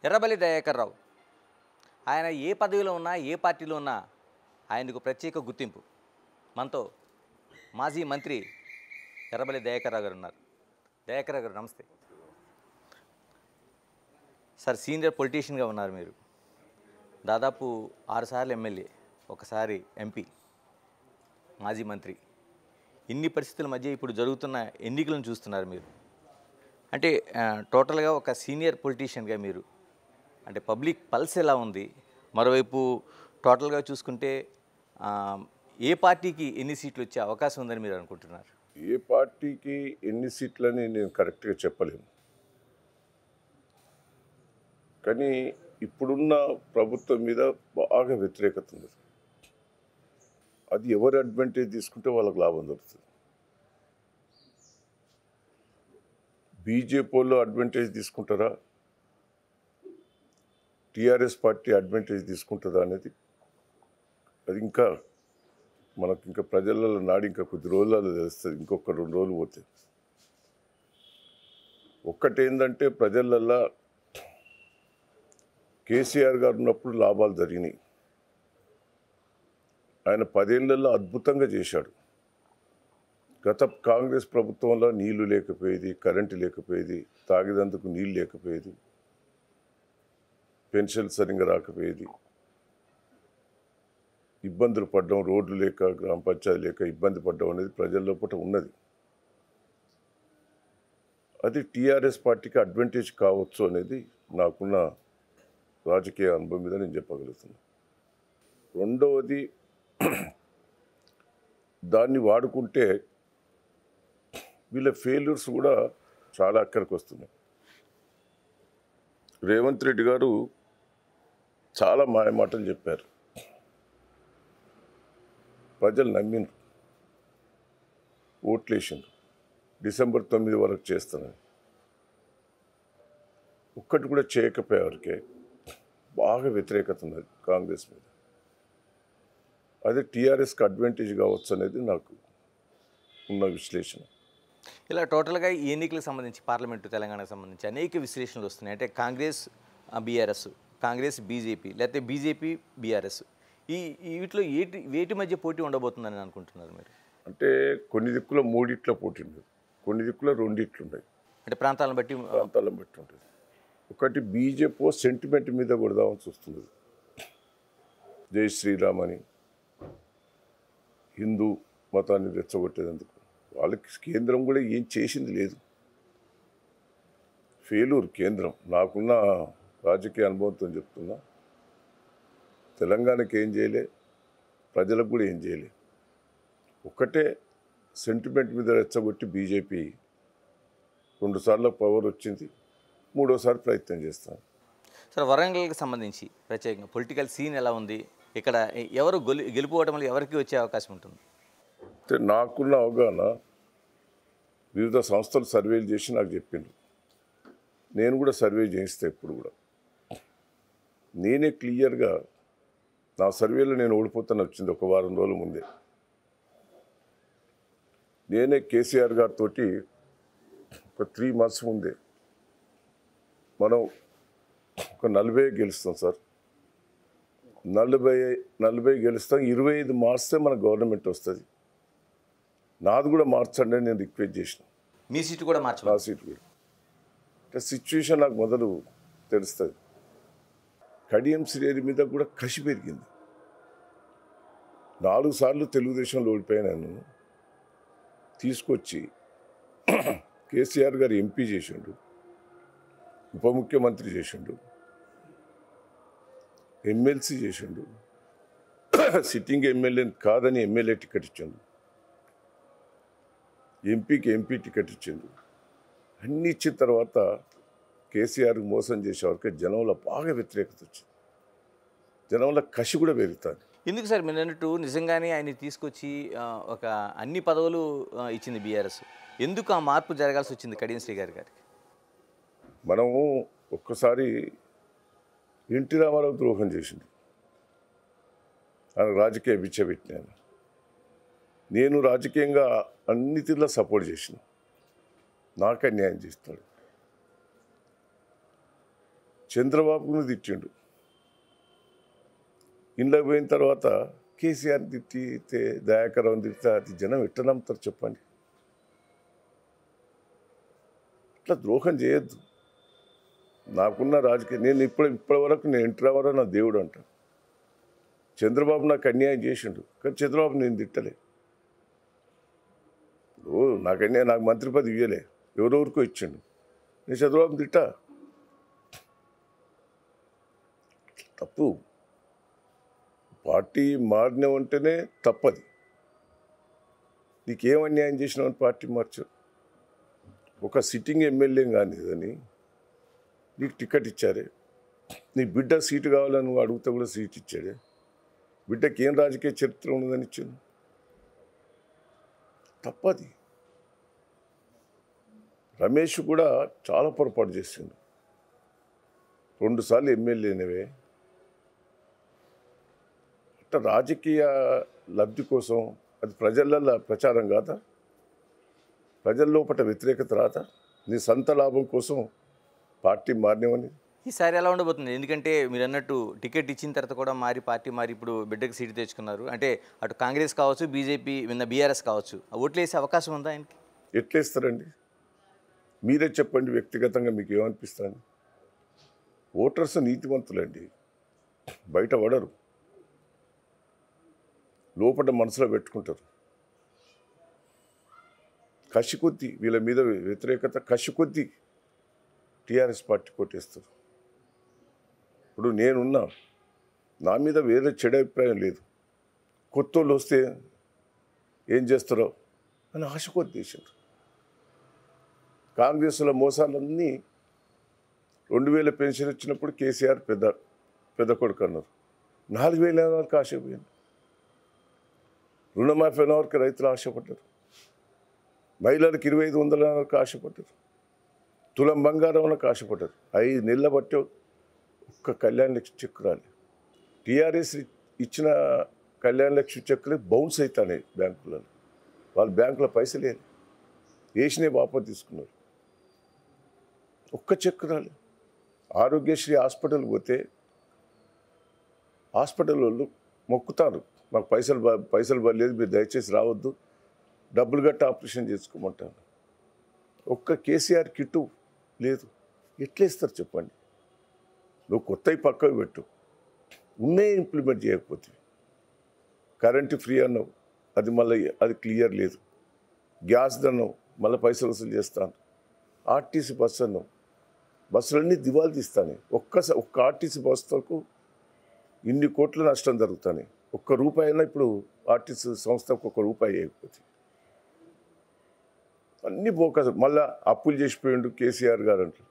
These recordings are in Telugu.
ఎర్రబెల్లి దయాకర్ రావు ఆయన ఏ పదవిలో ఉన్నా ఏ పార్టీలో ఉన్నా ఆయనకు ప్రత్యేక గుర్తింపు. మనతో మాజీ మంత్రి ఎర్రబెల్లి దయాకర్ రావు గారు ఉన్నారు. దయాకర్ రావు గారు నమస్తే సార్. సీనియర్ పొలిటీషియన్గా ఉన్నారు మీరు. దాదాపు 6 సార్లు ఎమ్మెల్యే, ఒకసారి ఎంపీ, మాజీ మంత్రి. ఇన్ని పరిస్థితుల మధ్య ఇప్పుడు జరుగుతున్న ఎన్నికలను చూస్తున్నారు మీరు. అంటే టోటల్గా ఒక సీనియర్ పొలిటీషియన్గా మీరు అంటే పబ్లిక్ పల్స్ ఎలా ఉంది? మరోవైపు టోటల్గా చూసుకుంటే ఏ పార్టీకి ఎన్ని సీట్లు వచ్చే అవకాశం ఉందని మీరు అనుకుంటున్నారు? ఏ పార్టీకి ఎన్ని సీట్లని నేను కరెక్ట్గా చెప్పలేను. కానీ ఇప్పుడున్న ప్రభుత్వం మీద బాగా వ్యతిరేకత ఉంది. అది ఎవరు అడ్వాంటేజ్ తీసుకుంటే వాళ్ళకి లాభం దొరుకుతుంది. బీజేపీ వాళ్ళు అడ్వాంటేజ్ తీసుకుంటారా, టీఆర్ఎస్ పార్టీ అడ్వాంటేజ్ తీసుకుంటుందా అనేది అది ఇంకా మనకు ఇంకా ప్రజలలో నాడి ఇంకా కొద్ది రోజులలో తెలుస్తుంది. ఇంకొక 2 రోజులు పోతే ఒక్కటేందంటే ప్రజలల్లో కేసీఆర్ గారు ఉన్నప్పుడు లాభాలు జరిగినాయి. ఆయన 10 ఏళ్లలో అద్భుతంగా చేశాడు. గత కాంగ్రెస్ ప్రభుత్వంలో నీళ్లు లేకపోయేది, కరెంటు లేకపోయేది, తాగేందుకు నీళ్ళు లేకపోయేది, పెన్షన్ సరిగ్గా రాకపోయేది, ఇబ్బందులు పడ్డం, రోడ్లు లేక, గ్రామ పంచాయతీ లేక ఇబ్బంది పడ్డం అనేది ప్రజల లోపల ఉన్నది. అది టీఆర్ఎస్ పార్టీకి అడ్వాంటేజ్ కావచ్చు అనేది నాకున్న రాజకీయ అనుభవం మీద నేను చెప్పగలుగుతున్నాను. రెండవది, దాన్ని వాడుకుంటే వీళ్ళ ఫెయిల్యూర్స్ కూడా చాలా అక్కడికి వస్తున్నాయి. రేవంత్ రెడ్డి గారు చాలా మాయమాటలు చెప్పారు, ప్రజలు నమ్మిండ్రు, ఓట్లేసిండ్రు. డిసెంబర్ 9 వరకు చేస్తానని ఒక్కటి కూడా చేయకపోయేవారికే బాగా వ్యతిరేకత ఉన్నది కాంగ్రెస్ మీద. అదే టీఆర్ఎస్కి అడ్వాంటేజ్ కావచ్చు అనేది నాకు ఉన్న విశ్లేషణ. ఇలా టోటల్గా ఈ ఎన్నికలకు సంబంధించి పార్లమెంటు తెలంగాణకు సంబంధించి అనేక విశ్లేషణలు వస్తున్నాయి. అంటే కాంగ్రెస్ బీఆర్ఎస్, కాంగ్రెస్ బీజేపీ, లేకపోతే బీజేపీ బీఆర్ఎస్, వీటిలో వేటి మధ్య పోటీ ఉండబోతుందని అనుకుంటున్నారు మీరు? అంటే కొన్ని దిక్కులో 3 పోటీ ఉండదు, కొన్ని దిక్కులో 2 ఉన్నాయి. అంటే ప్రాంతాలను బట్టి ఉంటుంది. ఒకటి బీజేపీ సెంటిమెంట్ మీద కొడదామని చూస్తున్నది. జై శ్రీరామ్ అని హిందూ మతాన్ని రెచ్చగొట్టేందుకు వాళ్ళకి కేంద్రం కూడా ఏం చేసింది లేదు. ఫెయిల్యూర్ కేంద్రం. నాకున్న రాజకీయ అనుభవంతో చెప్తున్నా, తెలంగాణకి ఏం చేయలే, ప్రజలకు కూడా ఏం చేయలే. ఒక్కటే సెంటిమెంట్ మీద రెచ్చగొట్టి బీజేపీ 2 సార్లు పవర్ వచ్చింది, 3వసారి ప్రయత్నం చేస్తాను. సార్, వరంగల్కి సంబంధించి ప్రత్యేకంగా పొలిటికల్ సీన్ ఎలా ఉంది? ఇక్కడ ఎవరు గెలుపుకోవటంలో ఎవరికి వచ్చే అవకాశం ఉంటుంది? అంటే నాకున్న అవగాహన, వివిధ సంస్థలు సర్వేలు చేసి నాకు చెప్పిండ్రు. నేను కూడా సర్వే చేయిస్తే ఇప్పుడు కూడా నేనే క్లియర్గా నా సర్వేలో నేను ఓడిపోతాను వచ్చింది 1 వారం రోజుల ముందే. నేనే కేసీఆర్ గారితో ఒక 3 months ముందే మనం ఒక 40 గెలుస్తాం సార్, 40 గెలుస్తాం, 25 మార్చితే మన గవర్నమెంట్ వస్తుంది, నాది కూడా మార్చండి అని నేను రిక్వెస్ట్ చేసిన. మీ సీటు కూడా మార్చాలి? నా సీటు కూడా. అంటే సిచ్యువేషన్ నాకు మొదలు తెలుస్తుంది. కడియం శ్రేణి మీద కూడా కసి పెరిగింది. 4 సార్లు తెలుగుదేశంలో ఓడిపోయాను. నేను తీసుకొచ్చి కేసీఆర్ గారు ఎంపీ చేసిండు, ఉప ముఖ్యమంత్రి చేసిండు, ఎమ్మెల్సీ చేసిండు, సిట్టింగ్ ఎమ్మెల్యేని కాదని ఎమ్మెల్యే టికెట్ ఇచ్చిండు, ఎంపీకి ఎంపీ టికెట్ ఇచ్చిండు. అన్నీ ఇచ్చిన తర్వాత కేసీఆర్కి మోసం చేసేవారికి జనంలో బాగా వ్యతిరేకత వచ్చింది. జనంలో కసి కూడా పెరుగుతుంది. ఎందుకు సార్ మీరు అన్నట్టు నిజంగానే ఆయన తీసుకొచ్చి ఒక అన్ని పదవులు ఇచ్చింది బీఆర్ఎస్, ఎందుకు ఆ మార్పు జరగాల్సి వచ్చింది కడియం శ్రీ గారికి? మనము ఒక్కసారి ఎన్టీ రామారావు ద్రోహం చేసింది, ఆయన రాజకీయ బిచ్చబెట్టినాను. నేను రాజకీయంగా అన్నిటిలో సపోర్ట్ చేసిన, నాకు అన్యాయం చేస్తాడు. చంద్రబాబును తిట్టిండు. ఇంట్లోకి పోయిన తర్వాత కేసీఆర్ని తిట్టితే, దయాకరావుని తిట్టితే అది జనం ఎట్లా నమ్ముతారు చెప్పండి? ఇట్లా ద్రోహం చేయొద్దు. నాకున్న రాజకీయ నేను ఇప్పటి వరకు నేను ఎన్టీ రామారావు నా దేవుడు అంట. చంద్రబాబు నాకు అన్యాయం చేసిండు, కానీ చంద్రబాబు నేను తిట్టలే. ఇప్పుడు నాకు మంత్రి పదవి ఇవ్వలే, ఎవరెవరికో ఇచ్చిండు, నేను చంద్రబాబుని తిట్టా. తప్పు. పార్టీ మారినవంటేనే తప్పది. నీకేం అన్యాయం చేసినావని పార్టీ మార్చు. ఒక సిట్టింగ్ ఎమ్మెల్యే కానీ అని నీకు టికెట్ ఇచ్చారే, నీ బిడ్డ సీటు కావాలని నువ్వు అడిగితే కూడా సీట్ ఇచ్చాడే. బిడ్డకి ఏం రాజకీయ చరిత్ర ఉన్నదని ఇచ్చాను. తప్పది. రమేష్ కూడా చాలా పొరపాటు చేసిండు. 2 సార్లు ఎమ్మెల్యేనవే. అట్లా రాజకీయ లబ్ధి కోసం అది ప్రజలలో ప్రచారం కాదా? ప్రజల లోపల వ్యతిరేకత రాదా? నీ సొంత లాభం కోసం పార్టీ మారినవని. ఈసారి ఎలా ఉండబోతుంది? ఎందుకంటే మీరు అన్నట్టు టికెట్ ఇచ్చిన తర్వాత కూడా పార్టీ మారి ఇప్పుడు బిడ్డకి సీటు తెచ్చుకున్నారు. అంటే అటు కాంగ్రెస్ కావచ్చు, బీజేపీ బీఆర్ఎస్ కావచ్చు, ఓట్లు వేసే అవకాశం ఉందా ఆయనకి? ఎట్లేస్తారండి? మీరే చెప్పండి. వ్యక్తిగతంగా మీకు ఏమనిపిస్తుంది? ఓటర్స్ నీతివంతులండి, బయట పడరు, లోపల మనసులో పెట్టుకుంటారు. కసి కొద్దీ వీళ్ళ మీద వ్యతిరేకత, కసి కొద్దీ టీఆర్ఎస్ పార్టీ కొట్టేస్తారు. ఇప్పుడు నేనున్నా, నా మీద వేరే చెడు అభిప్రాయం లేదు. కొత్త వాళ్ళు వస్తే ఏం చేస్తారో అని ఆశ కొద్దేశారు. కాంగ్రెస్లో మోసాలన్నీ 2000 పెన్షన్ వచ్చినప్పుడు కేసీఆర్ పెద్ద కొడుకు అన్నారు. 4000 వరకు ఆశపోయింది. రుణమాఫీ అయిన వరకు రైతులు ఆశపడ్డారు. మహిళలకు 2500 వరకు ఆశపడ్డారు. తులం బంగారం వరకు ఆశపడ్డారు. 5 నెలల బట్టి ఒక్క కళ్యాణ లక్ష్మి చెక్ రాలి. టీఆర్ఎస్ ఇచ్చిన కళ్యాణ లక్ష్మి చెక్కులే బౌన్స్ అవుతాయి బ్యాంకులలో. వాళ్ళ బ్యాంకులో పైసలు లేదు, వేసినే వాపసు తీసుకున్నారు. ఒక్క చెక్ రాలి. ఆరోగ్యశ్రీ హాస్పిటల్ పోతే హాస్పిటల్ వాళ్ళు మొక్కుతారు, మాకు పైసలు పడలేదు, మీరు దయచేసి రావద్దు, డబ్బులు గట్టి ఆపరేషన్ చేసుకోమంటాను. ఒక్క కేసీఆర్ కిట్టు లేదు. ఎట్లేస్తారు చెప్పండి? నువ్వు కొత్తవి పక్కకు పెట్టు, ఉన్నే ఇంప్లిమెంట్ చేయకపోతే. కరెంటు ఫ్రీ అన్నావు, అది మళ్ళీ అది క్లియర్ లేదు. గ్యాస్ అన్నావు, మళ్ళీ పైసలు వసూలు చేస్తాను. ఆర్టీసీ బస్సు అన్నావు, బస్సులన్నీ దివాలు తీస్తాను. ఒక్క ఆర్టీసీ బస్సులకు ఇన్ని కోట్ల నష్టం జరుగుతాయి. ₹1 అయినా ఇప్పుడు ఆర్టీసీ సంస్థకు ₹1 వేయకపోతే అన్నీ బోకస్. మళ్ళీ అప్పులు చేసిపోయిండు కేసీఆర్ గారు అంటే.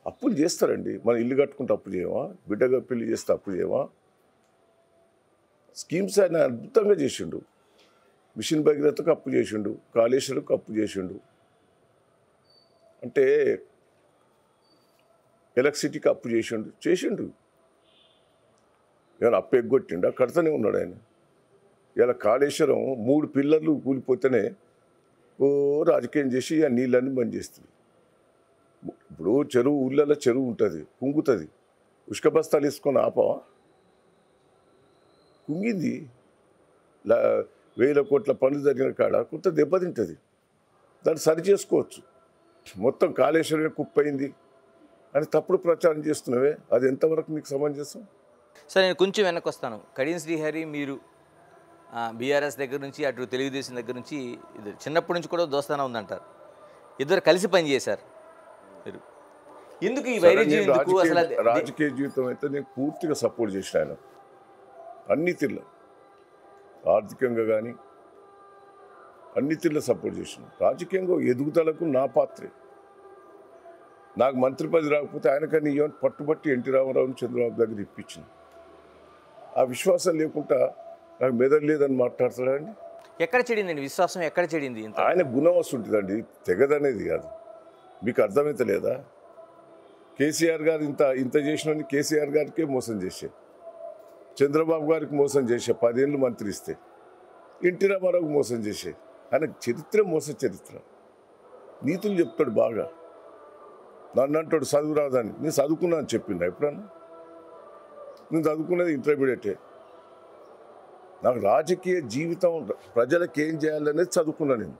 అప్పులు చేస్తారండి, మనం ఇల్లు కట్టుకుంటే అప్పు చేయమా? బిడ్డగా పెళ్లి చేస్తే అప్పు చేయమా? స్కీమ్స్ ఆయన అద్భుతంగా చేసిండు. మిషన్ భగీరథకు అప్పు చేసిండు, కాళేశ్వరకు అప్పు చేసిండు. అంటే ఎలక్ట్రిసిటీకి అప్పు చేసిండు. ఏమైనా అప్పు ఎగ్గొట్టిండా? కడతనే ఉన్నాడు ఆయన. ఇలా కాళేశ్వరం 3 పిల్లర్లు కూలిపోతేనే రాజకీయం చేసి ఆ నీళ్ళన్నీ బంద్ చేస్తుంది. ఇప్పుడు ఊళ్ళలో చెరువు ఉంటుంది, కుంగుతుంది. ఉష్క బస్తాలు వేసుకొని ఆపవా? కుంగింది. 1000 కోట్ల పనులు జరిగిన కాడ కొంత దెబ్బతింటుంది, దాన్ని సరి చేసుకోవచ్చు. మొత్తం కాళేశ్వరమే కుప్పయింది అని తప్పుడు ప్రచారం చేస్తున్నావే, అది ఎంతవరకు నీకు సమంజసం? సరే, నేను కొంచెం వెనక్కి వస్తాను. కడియం శ్రీహరి మీరు బీఆర్ఎస్ దగ్గర నుంచి అటు తెలుగుదేశం దగ్గర నుంచి చిన్నప్పటి నుంచి కూడా దోస్తానా ఉందంటారు. ఇద్దరు కలిసి పనిచేశారు. మీరు ఎందుకు ఈ వైరుధ్యం? ఎందుకు అసలు? రాజకీయ జీవితం అయితే నేను పూర్తిగా సపోర్ట్ చేసిన ఆయన అన్ని తీర్ల, ఆర్థికంగా కానీ అన్ని తీర్ల సపోర్ట్ చేసిన. రాజకీయంగా ఎదుగుదలకు నా పాత్రే. నాకు మంత్రి పదవి రాకపోతే ఆయనకని ఇవ్వని పట్టుబట్టి ఎన్టీ రామారావుని చంద్రబాబు దగ్గర ఇప్పించిన. ఆ విశ్వాసం లేకుండా నాకు మెదడు లేదని మాట్లాడతాడండి. ఎక్కడ చెడిందండి విశ్వాసం? ఎక్కడ చెడింది? ఆయన గుణం వస్తుంటుందండి, తెగదనేది కాదు. మీకు అర్థమైతే లేదా? కేసీఆర్ గారు ఇంత చేసిన కేసీఆర్ గారికే మోసం చేసే, చంద్రబాబు గారికి మోసం చేసే, 10 ఏళ్ళు మంత్రి ఇస్తే, ఎన్టీ రామారావుకి మోసం చేసే. ఆయన చరిత్ర మోస చరిత్ర. నీతులు చెప్తాడు బాగా. నన్ను అంటాడు చదువు రాదని. నేను చదువుకున్నా అని చెప్పిండు ఎప్పుడన్నా? నేను చదువుకున్నది ఇంటర్మీడియటే. నాకు రాజకీయ జీవితం ప్రజలకు ఏం చేయాలనేది చదువుకున్నా నేను.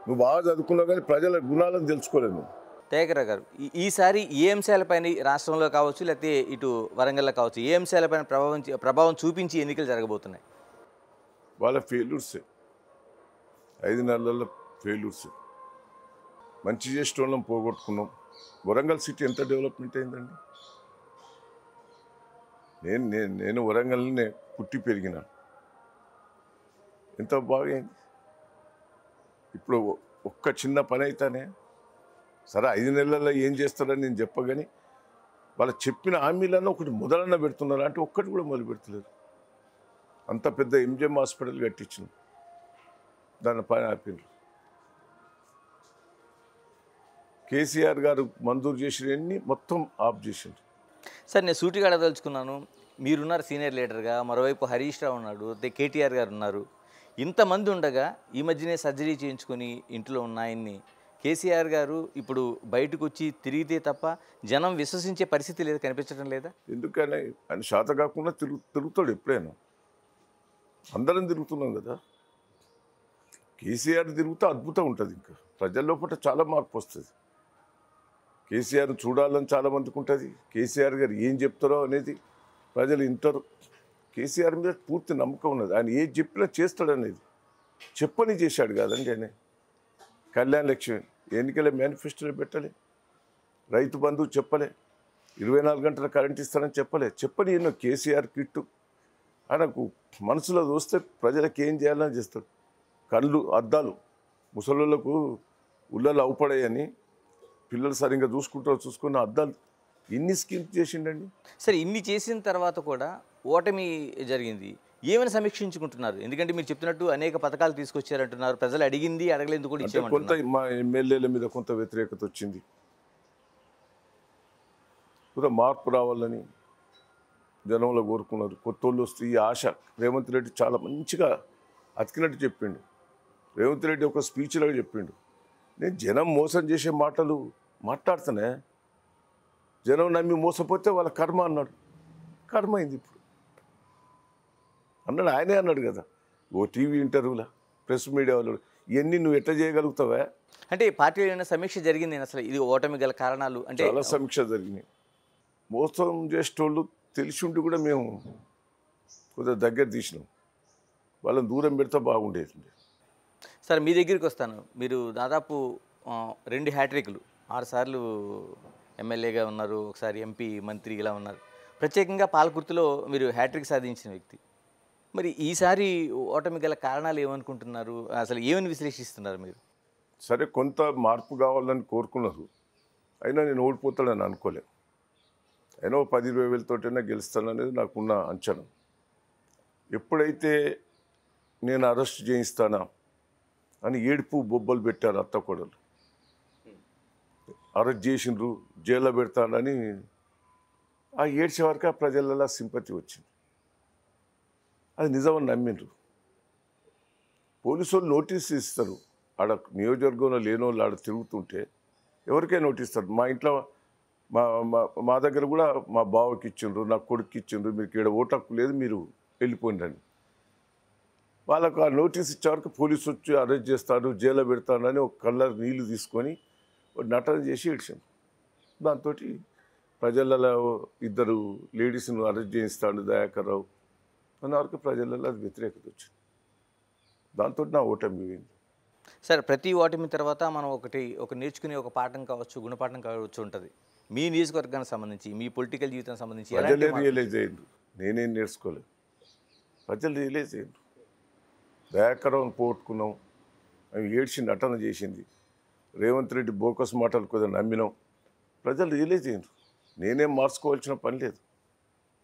నువ్వు బాగా చదువుకున్నావు కానీ ప్రజల గుణాలను తెలుసుకోలేను. దయాకర్ గారు, ఈసారి ఏ అంశాలపైన రాష్ట్రంలో కావచ్చు, లేకపోతే ఇటు వరంగల్లో కావచ్చు, ఏ అంశాలపైన ప్రభావం చూపించి ఎన్నికలు జరగబోతున్నాయి? వాళ్ళ ఫెయిల్యూర్సే, 5 నెలల్లో ఫెయిల్యూర్సే. మంచి చేసిన వాళ్ళం పోగొట్టుకున్నాం. వరంగల్ సిటీ ఎంత డెవలప్మెంట్ అయిందండి? నేను వరంగల్నే పుట్టి పెరిగిన. ఎంత బాగైంది. ఇప్పుడు ఒక్క చిన్న పని అయితేనే సరే 5 నెలల్లో ఏం చేస్తారని నేను చెప్పగాని వాళ్ళు చెప్పిన హామీలను ఒకటి మొదలన్న పెడుతున్నారు అంటే ఒక్కటి కూడా మొదలు పెడతలేరు. అంత పెద్ద ఎంజిఎం హాస్పిటల్ కట్టించిన దాని పని ఆపినారు. కేసీఆర్ గారు మంజూరు చేసినవన్నీ మొత్తం ఆఫ్ చేసిండ్రు. సార్, నేను సూటిగా అడగదలుచుకున్నాను. మీరున్నారు సీనియర్ లీడర్గా, మరోవైపు హరీష్ రావు ఉన్నాడు, కేటీఆర్ గారు ఉన్నారు. ఇంతమంది ఉండగా ఈ మధ్యనే సర్జరీ చేయించుకొని ఇంట్లో ఉన్న ఆయన్ని కేసీఆర్ గారు ఇప్పుడు బయటకు వచ్చి తిరిగితే తప్ప జనం విశ్వసించే పరిస్థితి లేదు, కనిపించడం లేదా? ఎందుకని ఆయన శాత కాకుండా తిరుగుతాడు ఎప్పుడైనా. అందరం తిరుగుతున్నాం కదా. కేసీఆర్ తిరుగుతూ అద్భుతం ఉంటుంది. ఇంకా ప్రజల లోపల చాలా మార్పు వస్తుంది. కేసీఆర్ చూడాలని చాలామందికి ఉంటుంది. కేసీఆర్ గారు ఏం చెప్తారో అనేది ప్రజలు వింటారు. కేసీఆర్ మీద పూర్తి నమ్మకం ఉన్నది. ఆయన ఏది చెప్పినా చేస్తాడనేది. చెప్పని చేశాడు కాదండి ఆయన. కళ్యాణ లక్ష్మి ఎన్నికల మేనిఫెస్టోలో పెట్టలే, రైతు బంధువు చెప్పలే, 24 గంటల కరెంట్ ఇస్తానని చెప్పలే. చెప్పని ఎన్నో కేసీఆర్ కిట్టు ఆయనకు మనసులో చూస్తే ప్రజలకు ఏం చేయాలని చేస్తాడు. కళ్ళు అద్దాలు ముసలోళ్ళకు ఉళ్ళలు అవుపడాయని, పిల్లలు సరిగ్గా చూసుకున్న అద్దాలు ఇన్ని స్కీమ్స్ చేసిండండి. సరే, ఇన్ని చేసిన తర్వాత కూడా ఓటమి జరిగింది. ఏమైనా సమీక్షించుకుంటున్నారు? ఎందుకంటే మీరు చెప్తున్నట్టు అనేక పథకాలు తీసుకొచ్చారంటున్నారు. ప్రజలు అడిగింది అడగలేదు కూడా కొంత ఇచ్చేయమంటున్నారు. మా ఎమ్మెల్యేల మీద కొంత వ్యతిరేకత వచ్చింది. కూడా మార్పు రావాలని జనంలో కోరుకున్నారు. కొత్త వాళ్ళు వస్తే ఈ ఆశ. రేవంత్ రెడ్డి చాలా మంచిగా అతికినట్టు చెప్పిండు. రేవంత్ రెడ్డి ఒక స్పీచ్లాగా చెప్పిండు, నేను జనం మోసం చేసే మాటలు మాట్లాడుతానే, జనం నమ్మి మోసపోతే వాళ్ళ కర్మ అన్నాడు. కర్మ అయింది ఇప్పుడు అన్నాడు. ఆయనే అన్నాడు కదా ఓ టీవీ ఇంటర్వ్యూలో, ప్రెస్ మీడియా వాళ్ళు, ఇవన్నీ నువ్వు ఎట్లా చేయగలుగుతావా అంటే పార్టీలో ఏమైనా సమీక్ష జరిగింది అసలు ఇది ఓటమి గల కారణాలు? అంటే చాలా సమీక్ష జరిగినాయి. మోసం చేసేటోళ్ళు తెలిసి ఉండి కూడా మేము కొద్దిగా దగ్గర తీసినాం. వాళ్ళని దూరం పెడితే బాగుండేది. సార్, మీ దగ్గరికి వస్తాను. మీరు దాదాపు 2 హ్యాట్రిక్లు, 6 సార్లు ఎమ్మెల్యేగా ఉన్నారు, ఒకసారి ఎంపీ మంత్రి ఇలా ఉన్నారు. ప్రత్యేకంగా పాలకుర్తిలో మీరు హ్యాట్రిక్ సాధించిన వ్యక్తి. మరి ఈసారి ఓటమి గల కారణాలు ఏమనుకుంటున్నారు? అసలు ఏమని విశ్లేషిస్తున్నారు మీరు? సరే, కొంత మార్పు కావాలని కోరుకున్నారు. అయినా నేను ఓడిపోతానని అనుకోలే. అయినా 10-20 వేలతోటైనా గెలుస్తాననేది నాకున్న అంచనా. ఎప్పుడైతే నేను అరెస్ట్ చేయిస్తానా అని ఏడుపు బొబ్బలు పెట్టారు అత్త కోడలు. అరెస్ట్ చేసిండ్రు, జైల్లో పెడతానని ఆ ఏడ్చే వరకు ఆ ప్రజలలో సింపతి వచ్చింది. అది నిజమని నమ్మిండ్రు. పోలీసు వాళ్ళు నోటీస్ ఇస్తారు. ఆడ నియోజకవర్గంలో లేని వాళ్ళు ఆడ తిరుగుతుంటే ఎవరికైనా నోటీస్ ఇస్తారు. మా ఇంట్లో మా దగ్గర కూడా మా బావకి ఇచ్చిండ్రు, నా కొడుకు ఇచ్చిండ్రు, మీకు ఇక్కడ ఓటు హక్కు లేదు, మీరు వెళ్ళిపోయిండని. వాళ్ళకు ఆ నోటీస్ ఇచ్చే వరకు పోలీసు వచ్చి అరెస్ట్ చేస్తాడు, జైల్లో పెడతాడని ఒక కళ్ళ నీళ్లు తీసుకొని నటన చేసి ఇడిచాను. దాంతో ప్రజలలో 2 లేడీస్ను అరెస్ట్ చేయిస్తాడు దయాకర్ రావు అన్న వరకు ప్రజలలో అది వ్యతిరేకత వచ్చింది. దాంతో నా ఓటమి పోయింది. సార్, ప్రతి ఓటమి తర్వాత మనం ఒక నేర్చుకునే ఒక పాఠం కావచ్చు, గుణపాఠం కావచ్చు ఉంటుంది. మీ నియోజకవర్గానికి సంబంధించి, మీ పొలిటికల్ జీవితానికి సంబంధించి ప్రజలే రియలైజ్ అయ్యిండు. నేనేం నేర్చుకోలేదు. ప్రజలు రియలైజ్ అయ్యిండు. దయాకరం పోగొట్టుకున్నాం, అవి ఏడ్చి నటన చేసింది. రేవంత్ రెడ్డి బోకస్ మాటలు కొద్దిగా నమ్మినాం. ప్రజలు రియలైజ్ అయ్యిండ్రు. నేనేం మార్చుకోవాల్సిన పని లేదు.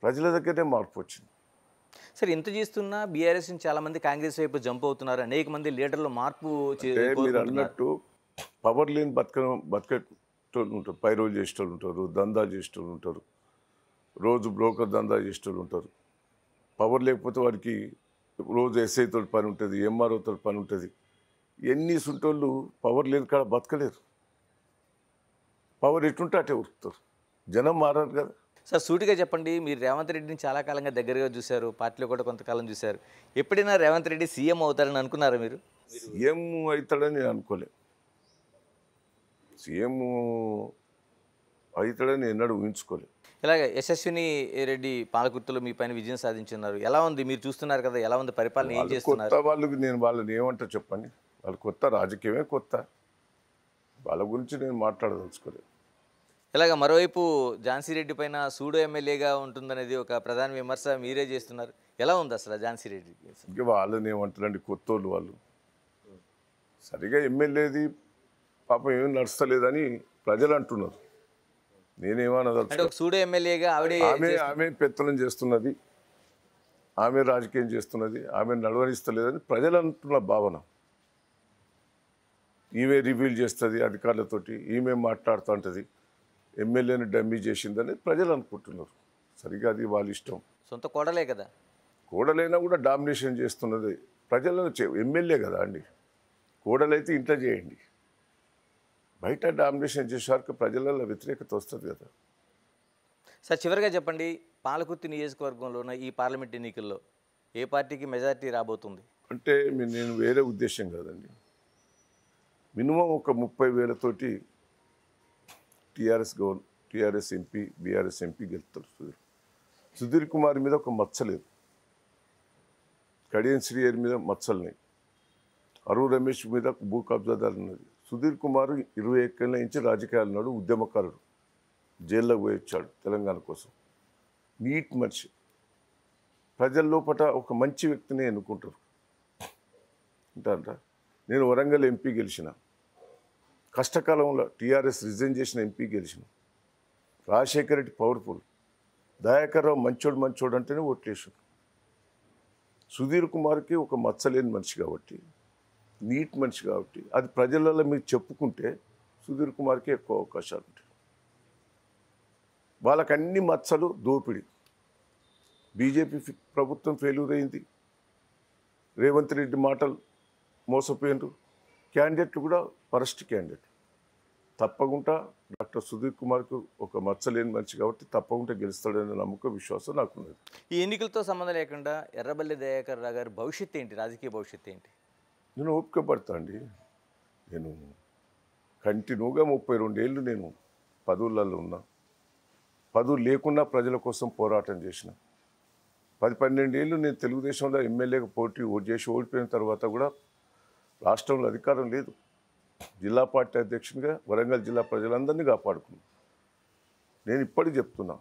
ప్రజల దగ్గరనే మార్పు వచ్చింది. సార్, ఇంత చేస్తున్నా బీఆర్ఎస్ నుంచి చాలామంది కాంగ్రెస్ వైపు జంప్ అవుతున్నారు. అనేక మంది లీడర్లు మార్పు మీరు అన్నట్టు పవర్ లేని బతికేటోళ్ళు ఉంటారు, పైరోలు చేసేటోళ్ళు ఉంటారు, దందా చేసేటోళ్ళు ఉంటారు, రోజు బ్రోకర్ దందా చేసేటోళ్ళు ఉంటారు. పవర్ లేకపోతే వారికి రోజు ఎస్ఐ తోటి పని ఉంటుంది, ఎంఆర్ఓ తోటి పని ఉంటుంది. ఎన్ని సుంటోళ్ళు పవర్ లేని కాడ బతకలేరు. పవర్ ఎటుంటే అటే ఉరుకుతారు. జనం మారారు కదా. సార్ సూటిగా చెప్పండి, మీరు రేవంత్ రెడ్డిని చాలా కాలంగా దగ్గరగా చూశారు, పార్టీలో కూడా కొంతకాలం చూశారు. ఎప్పుడైనా రేవంత్ రెడ్డి సీఎం అవుతారని అనుకున్నారా మీరు? సీఎం అవుతాడని నేను అనుకోలే. సీఎం అవుతాడని ఎన్నడూ ఊహించుకోలే. ఇలాగ యశస్విని రెడ్డి పాలకుర్తిలో మీ పైన విజయం సాధించున్నారు. ఎలా ఉంది, మీరు చూస్తున్నారు కదా, ఎలా ఉంది పరిపాలన, ఏం వాళ్ళు చేస్తున్నారు? కొత్త వాళ్ళకి నేను వాళ్ళని ఏమంటా చెప్పండి. వాళ్ళు కొత్త, రాజకీయమే కొత్త. వాళ్ళ గురించి నేను మాట్లాడదలుచుకోలేదు. ఇలాగ మరోవైపు ఝాన్సీ రెడ్డి పైన సూడో ఎమ్మెల్యేగా ఉంటుందనేది ఒక ప్రధాన విమర్శ మీరే చేస్తున్నారు. ఎలా ఉంది అసలు ఝాన్సీ రెడ్డి? ఇంకా వాళ్ళని ఏమంటారండి, కొత్తోళ్ళు వాళ్ళు. సరిగా ఎమ్మెల్యేది పాపం ఏమీ నడుస్తలేదని ప్రజలు అంటున్నారు. నేనేమన్నదలుచుకో, అంటే ఒక సూడో ఎమ్మెల్యేగా ఆమె పెత్తనం చేస్తున్నది, ఆమె రాజకీయం చేస్తున్నది, ఆమె నడవనిస్తలేదని ప్రజలు అంటున్న భావన. ఈమె రివీల్ చేస్తుంది అధికారులతోటి, ఈమె మాట్లాడుతుంటుంది, ఎమ్మెల్యేని డమ్మీ చేసిందని ప్రజలు అనుకుంటున్నారు. సరిగా అది వాళ్ళ ఇష్టం. సొంత కోడలే కదా. కోడలైనా కూడా డామినేషన్ చేస్తున్నది ప్రజలను. ఎమ్మెల్యే కదా అండి, కోడలైతే ఇంట్లో చేయండి, బయట డామినేషన్ చేసేవారికి ప్రజలలో వ్యతిరేకత వస్తుంది కదా. సార్ చివరిగా చెప్పండి, పాలకుర్తి నియోజకవర్గంలోన ఈ పార్లమెంట్ ఎన్నికల్లో ఏ పార్టీకి మెజారిటీ రాబోతుంది? అంటే నేను వేరే ఉద్దేశం కాదండి. మినిమం ఒక 30,000తోటి టీఆర్ఎస్ ఎంపీ, బీఆర్ఎస్ ఎంపీ గెలుస్తారు. సుధీర్ కుమార్ మీద ఒక మచ్చ లేదు, కడియం శ్రీహరి మీద మచ్చలున్నాయి, అరువు రమేష్ మీద భూ కబ్జాదారు ఉన్నది. సుధీర్ కుమార్ 21 ఏళ్ళ నుంచి రాజకీయాలు ఉన్నాడు, ఉద్యమకారుడు, జైల్లోకి పోయి వచ్చాడు తెలంగాణ కోసం. నీట్ మనిషి, ప్రజల లోపల ఒక మంచి వ్యక్తిని ఎన్నుకుంటారు అంటారా. నేను వరంగల్ ఎంపీ గెలిచిన, కష్టకాలంలో టీఆర్ఎస్ రిజైన్ చేసిన ఎంపీ గెలిచిన. రాజశేఖర రెడ్డి పవర్ఫుల్, దయాకర్ రావు మంచోడు అంటేనే ఓట్లేసాడు. సుధీర్ కుమార్కి ఒక మచ్చలేని మనిషి కాబట్టి, నీట్ మనిషి కాబట్టి, అది ప్రజలలో మీరు చెప్పుకుంటే సుధీర్ కుమార్కి ఎక్కువ అవకాశాలు ఉంటాయి. వాళ్ళకి అన్ని మచ్చలు దోపిడీ. బీజేపీ ప్రభుత్వం ఫెయిల్యూర్ అయింది, రేవంత్ రెడ్డి మాటలు మోసపోయినారు. క్యాండిడేట్లు కూడా వరస్ట్ క్యాండిడేట్. తప్పకుండా డాక్టర్ సుధీర్ కుమార్కు ఒక మచ్చలేని మనిషి కాబట్టి తప్పకుండా గెలుస్తాడనే నమ్మకం, విశ్వాసం నాకున్నది. ఈ ఎన్నికలతో సంబంధం లేకుండా ఎర్రబెల్లి దయాకర్ రావు గారి భవిష్యత్తు ఏంటి, రాజకీయ భవిష్యత్తు ఏంటి? నేను ఓపిక పడతా అండి. నేను కంటిన్యూగా 32 ఏళ్ళు నేను పదవులలో ఉన్నా. పదవులు లేకున్నా ప్రజల కోసం పోరాటం చేసిన. 10-12 ఏళ్ళు నేను తెలుగుదేశంలో ఎమ్మెల్యేగా ఓటు చేసి ఓడిపోయిన తర్వాత కూడా రాష్ట్రంలో అధికారం లేదు. జిల్లా పార్టీ అధ్యక్షునిగా వరంగల్ జిల్లా ప్రజలందరినీ కాపాడుకున్నాను. నేను ఇప్పటికి చెప్తున్నా,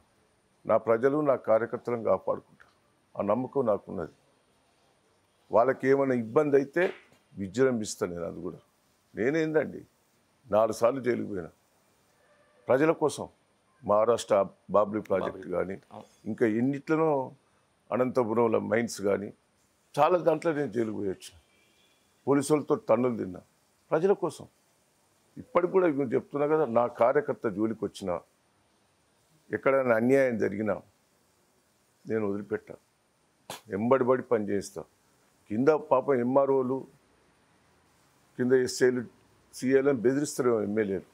నా ప్రజలు నా కార్యకర్తలను కాపాడుకుంటారు, ఆ నమ్మకం నాకున్నది. వాళ్ళకి ఏమైనా ఇబ్బంది అయితే విజృంభిస్తాను నేను. అది కూడా నేనేందండి 4 సార్లు జైలుకు పోయినా ప్రజల కోసం. మహారాష్ట్ర బాబ్లీ ప్రాజెక్ట్ కానీ, ఇంకా ఎన్నిట్లనో అనంతపురంలో మైన్స్ కానీ, చాలా దాంట్లో నేను జైలుకు పోయొచ్చు. పోలీసులతో తన్నులు తిన్నా ప్రజల కోసం. ఇప్పటికి కూడా నేను చెప్తున్నా కదా, నా కార్యకర్త జోలికి వచ్చినా, ఎక్కడైనా అన్యాయం జరిగినా నేను వదిలిపెట్టా, ఎంబడిబడి పని చేస్తా. కింద పాపం ఎంఆర్ఓలు, కింద ఎస్ఐలు, సిఐలను బెదిరిస్తారు ఎమ్మెల్యేలు,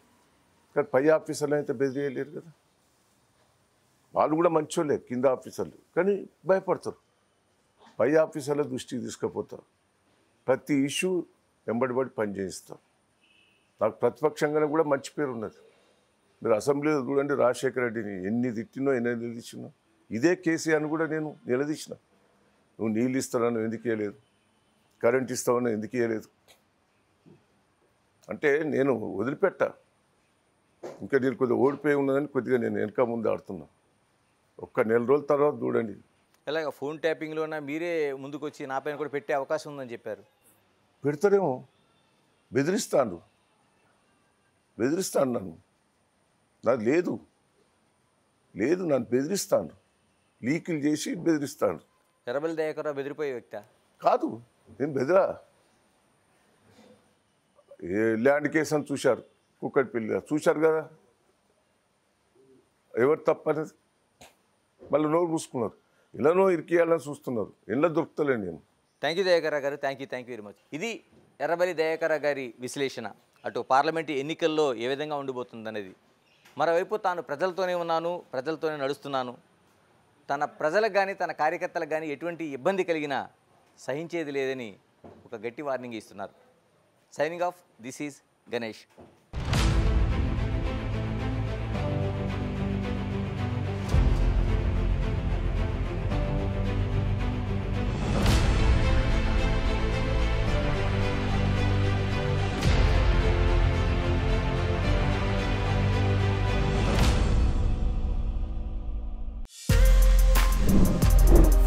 కానీ పై ఆఫీసర్లు అయితే బెదిరియలేరు కదా. వాళ్ళు కూడా మంచోళ్ళే కింద ఆఫీసర్లు, కానీ భయపడతారు. పై ఆఫీసర్ల దృష్టికి తీసుకుపోతారు. ప్రతి ఇష్యూ వెంబడిబడి పనిచేయిస్తాం. నాకు ప్రతిపక్షంగానే కూడా మంచి పేరు ఉన్నది. మీరు అసెంబ్లీలో చూడండి, రాజశేఖర రెడ్డిని ఎన్ని తిట్టినో, ఎన్ని నిలదీసినో. ఇదే కేసీఆర్ని కూడా నేను నిలదీసిన. నువ్వు నీళ్ళు ఇస్తానని ఎందుకు ఇవ్వలేదు, కరెంట్ ఇస్తావని ఎందుకు ఇవ్వలేదు అంటే నేను వదిలిపెట్టా. ఇంకా నేను కొద్దిగా ఓడిపోయి ఉన్నదని కొద్దిగా నేను వెనక ముందు ఆడుతున్నా. ఒక్క నెల రోజుల తర్వాత చూడండి. ఇలాగ ఫోన్ ట్యాపింగ్లోన మీరే ముందుకు వచ్చి నా పైన కూడా పెట్టే అవకాశం ఉందని చెప్పారు. పెడతారేమో, బెదిరిస్తాను నన్ను. నాకు లేదు నన్ను బెదిరిస్తాను, లీకులు చేసి బెదిరిస్తాను. ఎర్రబెల్లి దయాకర్ రావు బెదిరిపోయే వ్యక్తి కాదు, నేను బెదిరా. ఏ ల్యాండ్ కేసు అని చూశారు, కుక్కటిపల్లి చూశారు కదా, ఎవరు తప్పనేది. మళ్ళీ నోరు పూసుకున్నారు, ఇలానో ఇరికియాలని చూస్తున్నారు, ఇలా దొరుకుతలే నేను. థ్యాంక్ యూ దయాకర్ రావు గారు, థ్యాంక్ యూ వెరీ మచ్. ఇది ఎర్రబెల్లి దయాకర్ రావు గారి విశ్లేషణ. అటు పార్లమెంటు ఎన్నికల్లో ఏ విధంగా ఉండిపోతుంది అనేది. మరోవైపు తాను ప్రజలతోనే ఉన్నాను, ప్రజలతోనే నడుస్తున్నాను, తన ప్రజలకు కానీ తన కార్యకర్తలకు కానీ ఎటువంటి ఇబ్బంది కలిగినా సహించేది లేదని ఒక గట్టి వార్నింగ్ ఇస్తున్నారు. Signing off, this is Ganesh.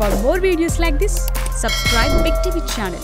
For more videos like this, subscribe Big TV channel.